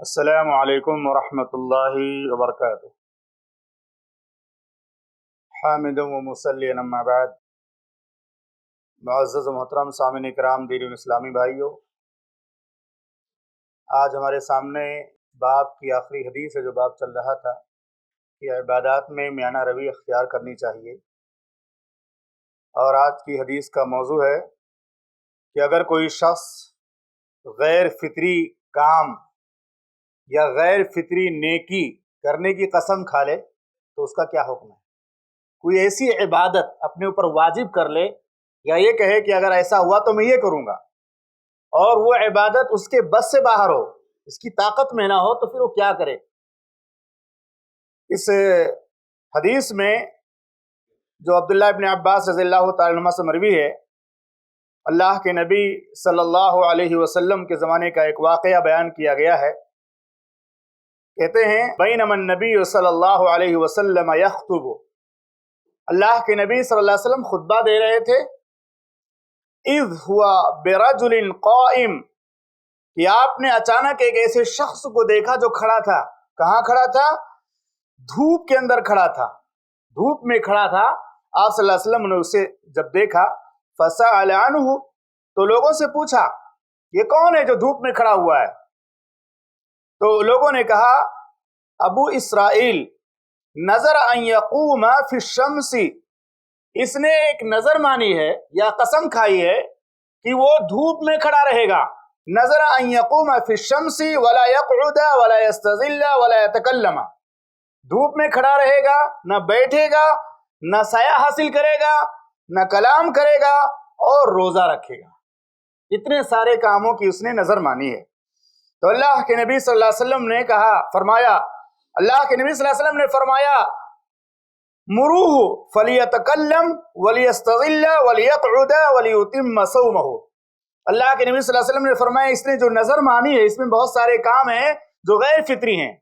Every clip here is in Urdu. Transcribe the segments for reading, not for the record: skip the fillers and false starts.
السلام علیکم ورحمۃ اللہ وبرکاتہ۔ حامد و مصلی اما بعد، معزز و محترم سامعین کرام، دین اسلامی بھائیوں، آج ہمارے سامنے باب کی آخری حدیث ہے جو باب چل رہا تھا کہ عبادات میں میانہ روی اختیار کرنی چاہیے، اور آج کی حدیث کا موضوع ہے کہ اگر کوئی شخص غیر فطری کام یا غیر فطری نیکی کرنے کی قسم کھا لے تو اس کا کیا حکم ہے۔ کوئی ایسی عبادت اپنے اوپر واجب کر لے یا یہ کہے کہ اگر ایسا ہوا تو میں یہ کروں گا، اور وہ عبادت اس کے بس سے باہر ہو، اس کی طاقت میں نہ ہو، تو پھر وہ کیا کرے۔ اس حدیث میں جو عبداللہ ابن عباس رضی اللہ تعالی عنہ سے مروی ہے، اللہ کے نبی صلی اللہ علیہ وسلم کے زمانے کا ایک واقعہ بیان کیا گیا ہے۔ کہتے ہیں بینما النبی صلی اللہ علیہ وسلم یخطب، اللہ کے نبی صلی اللہ علیہ وسلم خطبہ دے رہے تھے، اذ ہوا برجل قائم، کہ آپ نے اچانک ایک ایسے شخص کو دیکھا جو کھڑا تھا۔ کہاں کھڑا تھا؟ دھوپ کے اندر کھڑا تھا، دھوپ میں کھڑا تھا۔ آپ صلی اللہ علیہ وسلم نے اسے جب دیکھا، فسأل عنہ، تو لوگوں سے پوچھا یہ کون ہے جو دھوپ میں کھڑا ہوا ہے؟ تو لوگوں نے کہا ابو اسرائیل نظر ان یقوم فی الشمس، اس نے ایک نظر مانی ہے یا قسم کھائی ہے کہ وہ دھوپ میں کھڑا رہے گا۔ نظر ان یقوم فی الشمس ولا یقعد ولا یستظل ولا یتکلم، دھوپ میں کھڑا رہے گا، نہ بیٹھے گا، نہ سایہ حاصل کرے گا، نہ کلام کرے گا، اور روزہ رکھے گا۔ اتنے سارے کاموں کی اس نے نظر مانی ہے۔ تو اللہ کے نبی صلی اللہ علیہ وسلم نے فرمایا، اللہ کے نبی صلی اللہ علیہ وسلم نے فرمایا مروہ فلیتکلم ولیستظل ولیقعد ولیتم صومہ۔ اللہ کے نبی صلی اللہ علیہ وسلم نے فرمایا اس نے جو نظر مانی ہے اس میں بہت سارے کام ہیں جو غیر فطری ہیں۔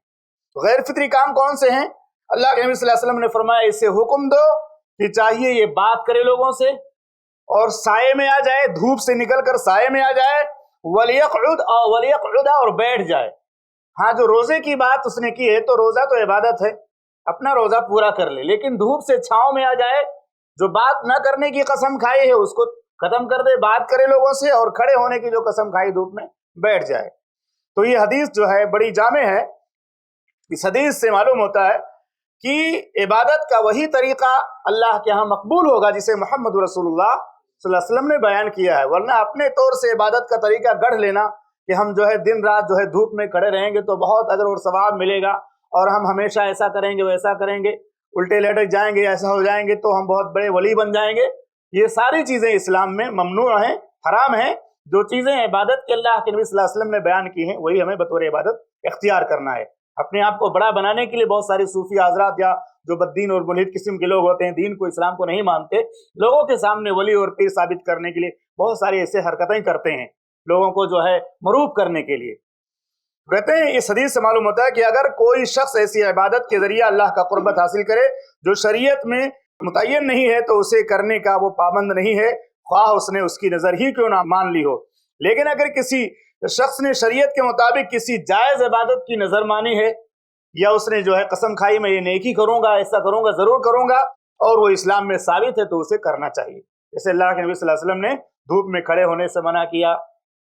غیر فطری کام کون سے ہیں؟ اللہ کے نبی صلی اللہ علیہ وسلم نے فرمایا اسے حکم دو کہ چاہیے یہ بات کرے لوگوں سے، اور سائے میں آ جائے، دھوپ سے نکل کر سائے میں آ جائے، ولیقعد اور بیٹھ جائے۔ ہاں، جو روزے کی بات اس نے کی ہے تو روزہ تو عبادت ہے، اپنا روزہ پورا کر لے، لیکن دھوپ سے چھاؤں میں آ جائے، جو بات نہ کرنے کی قسم کھائی ہے اس کو ختم کر دے، بات کرے لوگوں سے، اور کھڑے ہونے کی جو قسم کھائی دھوپ میں بیٹھ جائے۔ تو یہ حدیث جو ہے بڑی جامع ہے۔ اس حدیث سے معلوم ہوتا ہے کہ عبادت کا وہی طریقہ اللہ کے ہاں مقبول ہوگا جسے محمد رسول اللہ صلی اللہ علیہ وسلم نے بیان کیا ہے، ورنہ اپنے طور سے عبادت کا طریقہ گڑھ لینا کہ ہم جو ہے دن رات جو ہے دھوپ میں کھڑے رہیں گے تو بہت اجر اور ثواب ملے گا، اور ہم ہمیشہ ایسا کریں گے ویسا کریں گے، الٹے لٹک جائیں گے، ایسا ہو جائیں گے تو ہم بہت بڑے ولی بن جائیں گے، یہ ساری چیزیں اسلام میں ممنوع ہیں، حرام ہیں۔ جو چیزیں عبادت کے اللہ کے نبی صلی اللہ علیہ وسلم نے بیان کی ہیں وہی ہمیں بطور عبادت اختیار کرنا ہے۔ اپنے آپ کو بڑا بنانے کے لیے بہت ساری صوفی حضرات یا جو بددین اور ملحد قسم کے لوگ ہوتے ہیں، دین کو اسلام کو نہیں مانتے، لوگوں کے سامنے ولی اور پیر ثابت کرنے کے لیے بہت ساری ایسے حرکتیں کرتے ہیں، لوگوں کو جو ہے مروب کرنے کے لیے۔ کہتے ہیں اس حدیث سے معلوم ہوتا ہے کہ اگر کوئی شخص ایسی عبادت کے ذریعے اللہ کا قربت حاصل کرے جو شریعت میں متعین نہیں ہے تو اسے کرنے کا وہ پابند نہیں ہے، خواہ اس نے اس کی نظر ہی کیوں نہ مان لی ہو۔ لیکن اگر کسی شخص نے شریعت کے مطابق کسی جائز عبادت کی نظر مانی ہے، یا اس نے جو ہے قسم کھائی میں یہ نیکی کروں گا، ایسا کروں گا، ضرور کروں گا، اور وہ اسلام میں ثابت ہے تو اسے کرنا چاہیے۔ جیسے اللہ کے نبی صلی اللہ علیہ وسلم نے دھوپ میں کھڑے ہونے سے منع کیا،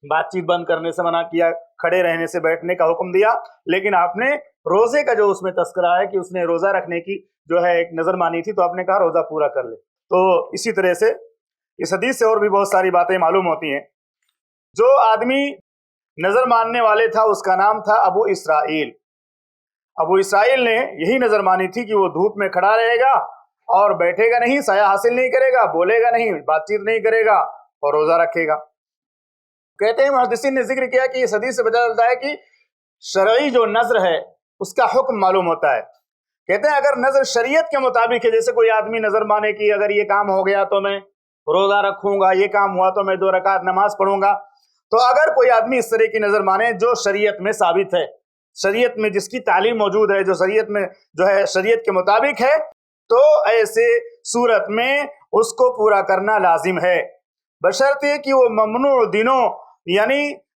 بات چیت بند کرنے سے منع کیا، کھڑے رہنے سے بیٹھنے کا حکم دیا، لیکن آپ نے روزے کا جو اس میں تذکرہ ہے کہ اس نے روزہ رکھنے کی جو ہے ایک نظر مانی تھی تو آپ نے کہا روزہ پورا کر لے۔ تو اسی طرح سے اس حدیث سے اور بھی بہت ساری باتیں معلوم ہوتی ہیں۔ جو آدمی نظر ماننے والے تھا اس کا نام تھا ابو اسرائیل۔ ابو اسرائیل نے یہی نظر مانی تھی کہ وہ دھوپ میں کھڑا رہے گا اور بیٹھے گا نہیں، سایہ حاصل نہیں کرے گا، بولے گا نہیں، بات چیت نہیں کرے گا، اور روزہ رکھے گا۔ کہتے ہیں محدثین نے ذکر کیا کہ اس حدیث سے پتہ چلتا ہے کہ شرعی جو نظر ہے اس کا حکم معلوم ہوتا ہے۔ کہتے ہیں اگر نظر شریعت کے مطابق ہے، جیسے کوئی آدمی نظر مانے کہ اگر یہ کام ہو گیا تو میں روزہ رکھوں گا، یہ کام ہوا تو میں 2 رکعت نماز پڑھوں گا، تو اگر کوئی آدمی اس طرح کی نظر مانے جو شریعت میں ثابت ہے، شریعت میں جس کی تعلیم موجود ہے، جو شریعت میں جو ہے شریعت کے مطابق ہے، تو ایسے صورت میں اس کو پورا کرنا لازم ہے، بشرطے کہ وہ ممنوع دنوں یعنی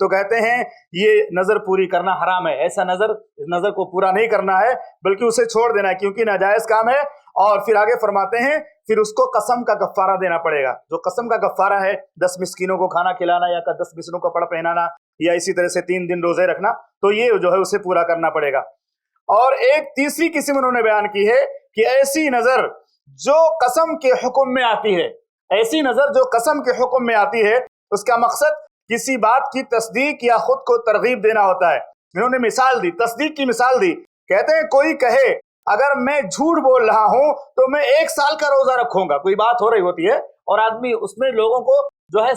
تو کہتے ہیں یہ نظر پوری کرنا حرام ہے، ایسا نظر کو پورا نہیں کرنا ہے بلکہ اسے چھوڑ دینا ہے کیونکہ ناجائز کام ہے۔ اور پھر آگے فرماتے ہیں پھر اس کو قسم کا کفارہ دینا پڑے گا، جو قسم کا کفارہ ہے 10 مسکینوں کو کھانا کھلانا یا 10 مسکینوں کو کپڑا پہنانا یا اسی طرح سے 3 دن روزے رکھنا، تو یہ جو ہے اسے پورا کرنا پڑے گا۔ اور ایک تیسری قسم انہوں نے بیان کی ہے کہ ایسی نظر جو قسم کے حکم میں آتی ہے، ایسی نظر جو قسم کے حکم میں آتی ہے، اس کا مقصد کسی بات کی تصدیق یا خود کو ترغیب دینا ہوتا ہے۔ انہوں نے مثال دی، تصدیق کی مثال دی، کہتے ہیں کوئی کہے اگر میں جھوٹ بول رہا ہوں تو میں 1 سال کا روزہ رکھوں گا، کوئی بات ہو رہی ہوتی ہے اور آدمی اس میں لوگوں کو جو ہے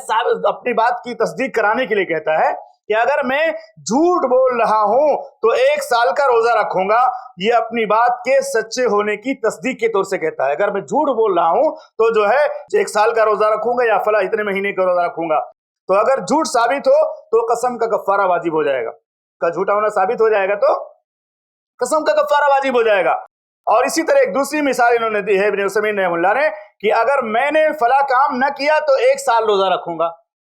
اپنی بات کی تصدیق کرانے کے لیے کہتا ہے کہ اگر میں جھوٹ بول رہا ہوں تو 1 سال کا روزہ رکھوں گا، یہ اپنی بات کے سچے ہونے کی تصدیق کے طور سے کہتا ہے۔ اگر میں جھوٹ بول رہا ہوں تو جو ہے 1 سال کا روزہ رکھوں گا یا فلاں اتنے مہینے کا روزہ رکھوں گا، تو اگر جھوٹ ثابت ہو تو قسم کا کفارہ واجب ہو جائے گا، کا جھوٹا ہونا ثابت ہو جائے گا تو قسم کا کفارہ واجب ہو جائے گا۔ اور اسی طرح ایک دوسری مثال انہوں نے دی ہے ابن عثیمین رحمہ اللہ نے کہ اگر میں نے فلاں کام نہ کیا تو 1 سال روزہ رکھوں گا۔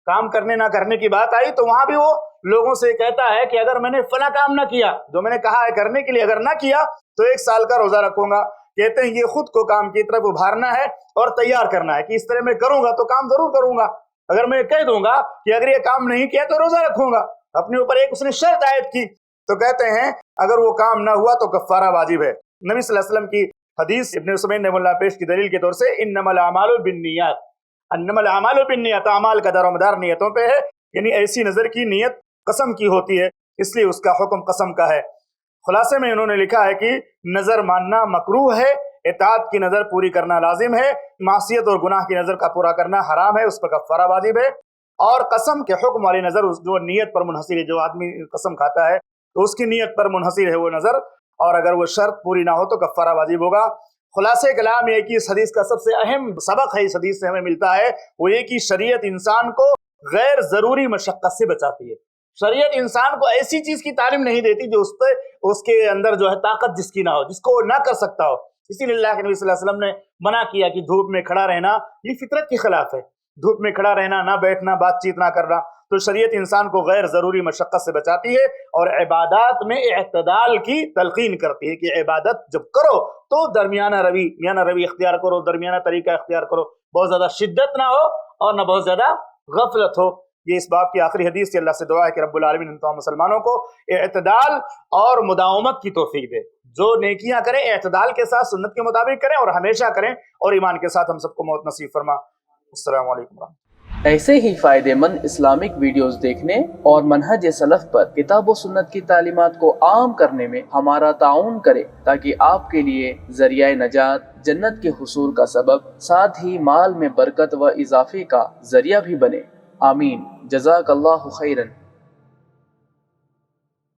کام کرنے نہ کرنے کی بات آئی تو وہاں بھی وہ لوگوں سے کہتا ہے کہ اگر میں نے فلاں کام نہ کیا جو میں نے کہا ہے کرنے کے لیے، اگر نہ کیا تو 1 سال کا روزہ رکھوں گا۔ کہتے ہیں یہ خود کو کام کی طرف ابھارنا ہے اور تیار کرنا ہے کہ اس طرح میں کروں گا تو کام ضرور کروں گا، اگر میں کہہ دوں گا کہ اگر یہ کام نہیں کیا تو روزہ رکھوں گا، اپنے اوپر ایک اس نے شرط عائد کی، تو کہتے ہیں اگر وہ کام نہ ہوا تو کفارہ واجب ہے۔ نبی صلی اللہ علیہ وسلم کی حدیث ابن عثیمین رحمہ اللہ پیش کی دلیل کے طور سے انما الاعمال بالنیات، انما الاعمال بالنیات، اعمال کا دار و مدار نیتوں پہ ہے، یعنی ایسی نظر کی نیت قسم کی ہوتی ہے، اس لیے اس کا حکم قسم کا ہے۔ خلاصے میں انہوں نے لکھا ہے کہ نظر ماننا مکروہ ہے، اطاعت کی نظر پوری کرنا لازم ہے، معصیت اور گناہ کی نظر کا پورا کرنا حرام ہے، اس پر کفارہ واجب ہے۔ اور قسم کے حکم والی نظر جو نیت پر منحصر ہے، جو آدمی قسم کھاتا ہے تو اس کی نیت پر منحصر ہے وہ نظر، اور اگر وہ شرط پوری نہ ہو تو کفارہ واجب ہوگا۔ خلاصہ کلام یہ کہ اس حدیث کا سب سے اہم سبق ہے اس حدیث سے ہمیں ملتا ہے وہ یہ کہ شریعت انسان کو غیر ضروری مشقت سے بچاتی ہے۔ شریعت انسان کو ایسی چیز کی تعلیم نہیں دیتی جو اس کے اندر جو ہے طاقت جس کی نہ ہو، جس کو وہ نہ کر سکتا ہو۔ اسی لیے اللہ کے نبی صلی اللہ علیہ وسلم نے منع کیا کہ دھوپ میں کھڑا رہنا یہ فطرت کے خلاف ہے، دھوپ میں کھڑا رہنا، نہ بیٹھنا، بات چیت نہ کرنا۔ تو شریعت انسان کو غیر ضروری مشقت سے بچاتی ہے اور عبادات میں اعتدال کی تلقین کرتی ہے کہ عبادت جب کرو تو درمیانہ روی اختیار کرو، درمیانہ طریقہ اختیار کرو، بہت زیادہ شدت نہ ہو اور نہ بہت زیادہ غفلت ہو۔ یہ اس باب کی آخری حدیث سے اللہ سے دعا ہے کہ رب العالمین ہم تمام مسلمانوں کو اعتدال اور مداومت کی توفیق دے، جو نیکیاں کریں اعتدال کے ساتھ سنت کے مطابق کریں اور ہمیشہ کریں، اور ایمان کے ساتھ ہم سب کو موت نصیب فرما۔ السلام علیکم ورحمۃ اللہ۔ ایسے ہی فائدے مند اسلامک ویڈیوز دیکھنے اور منہج سلف پر کتاب و سنت کی تعلیمات کو عام کرنے میں ہمارا تعاون کرے تاکہ آپ کے لیے ذریعہ نجات، جنت کے حصول کا سبب، ساتھ ہی مال میں برکت و اضافے کا ذریعہ بھی بنے۔ آمین۔ جزاک اللہ خیرن۔